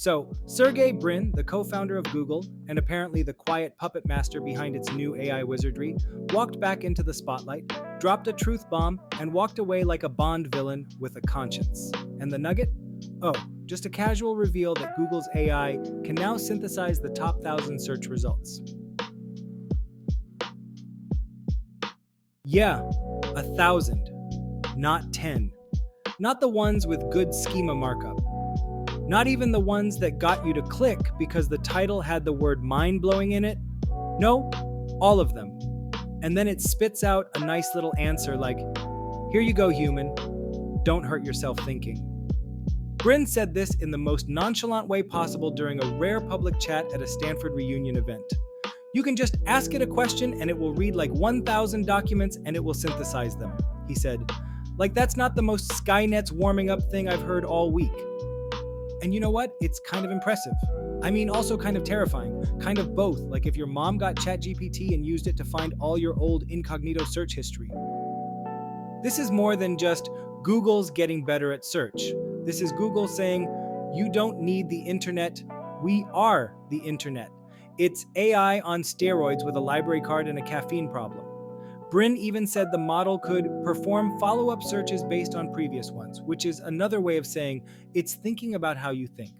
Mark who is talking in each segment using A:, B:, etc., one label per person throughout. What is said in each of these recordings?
A: So, Sergey Brin, the co-founder of Google, and apparently the quiet puppet master behind its new AI wizardry, walked back into the spotlight, dropped a truth bomb, and walked away like a Bond villain with a conscience. And the nugget? Oh, just a casual reveal that Google's AI can now synthesize the top 1,000 search results. Yeah, 1,000, not 10. Not the ones with good schema markup. Not even the ones that got you to click because the title had the word mind-blowing in it. No, all of them. And then it spits out a nice little answer like, "Here you go, human. Don't hurt yourself thinking." Brin said this in the most nonchalant way possible during a rare public chat at a Stanford reunion event. "You can just ask it a question and it will read like 1,000 documents and it will synthesize them," he said. Like that's not the most Skynet's warming up thing I've heard all week. And you know what? It's kind of impressive. I mean, also kind of terrifying. Kind of both, like if your mom got ChatGPT and used it to find all your old incognito search history. This is more than just Google's getting better at search. This is Google saying, you don't need the internet, we are the internet. It's AI on steroids with a library card and a caffeine problem. Brin even said the model could perform follow-up searches based on previous ones, which is another way of saying it's thinking about how you think.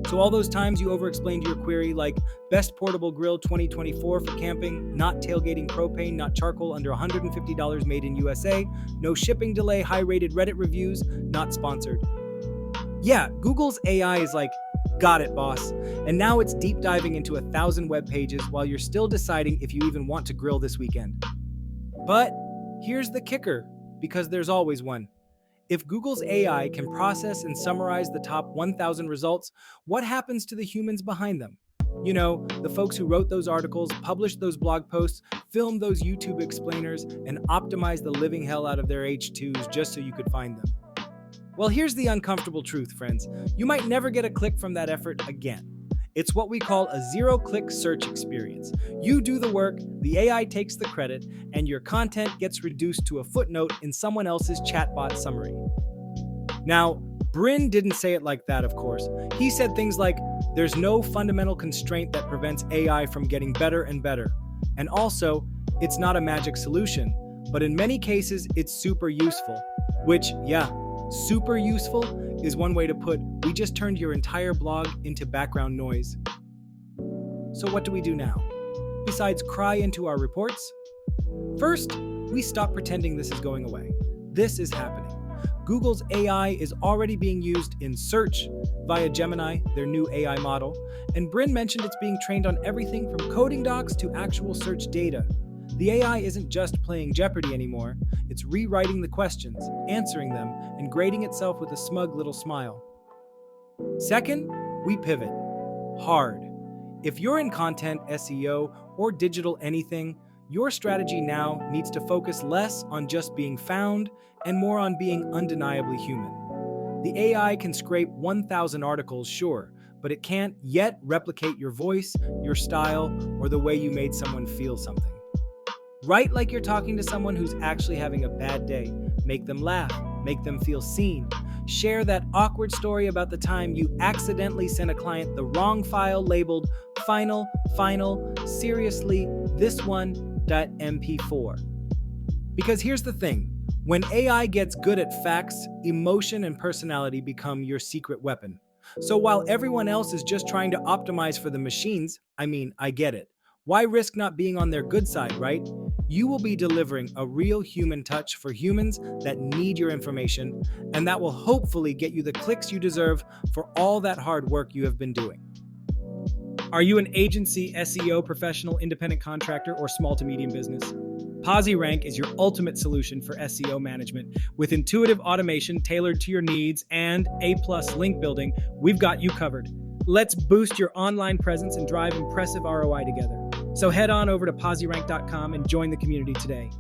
A: So all those times you over-explained your query like best portable grill 2024 for camping, not tailgating propane, not charcoal, under $150 made in USA, no shipping delay, high-rated Reddit reviews, not sponsored. Yeah, Google's AI is like, got it, boss. And now it's deep diving into 1,000 web pages while you're still deciding if you even want to grill this weekend. But here's the kicker, because there's always one. If Google's AI can process and summarize the top 1,000 results, what happens to the humans behind them? You know, the folks who wrote those articles, published those blog posts, filmed those YouTube explainers, and optimized the living hell out of their H2s just so you could find them. Well, here's the uncomfortable truth, friends. You might never get a click from that effort again. It's what we call a zero-click search experience. You do the work, the AI takes the credit, and your content gets reduced to a footnote in someone else's chatbot summary. Now, Brin didn't say it like that, of course. He said things like, there's no fundamental constraint that prevents AI from getting better and better. And also, it's not a magic solution, but in many cases, it's super useful. Which, yeah, super useful is one way to put, we just turned your entire blog into background noise. So what do we do now? Besides cry into our reports? First, we stop pretending this is going away. This is happening. Google's AI is already being used in search via Gemini, their new AI model, and Brin mentioned it's being trained on everything from coding docs to actual search data. The AI isn't just playing Jeopardy anymore, it's rewriting the questions, answering them, and grading itself with a smug little smile. Second, we pivot. Hard. If you're in content, SEO, or digital anything, your strategy now needs to focus less on just being found and more on being undeniably human. The AI can scrape 1,000 articles, sure, but it can't yet replicate your voice, your style, or the way you made someone feel something. Write like you're talking to someone who's actually having a bad day. Make them laugh. Make them feel seen. Share that awkward story about the time you accidentally sent a client the wrong file labeled final, seriously, this one.mp4. Because here's the thing. When AI gets good at facts, emotion and personality become your secret weapon. So while everyone else is just trying to optimize for the machines, I get it. Why risk not being on their good side, right? You will be delivering a real human touch for humans that need your information, and that will hopefully get you the clicks you deserve for all that hard work you have been doing. Are you an agency, SEO professional, independent contractor, or small to medium business? PosiRank is your ultimate solution for SEO management. With intuitive automation tailored to your needs and A+ link building, we've got you covered. Let's boost your online presence and drive impressive ROI together. So head on over to posirank.com and join the community today.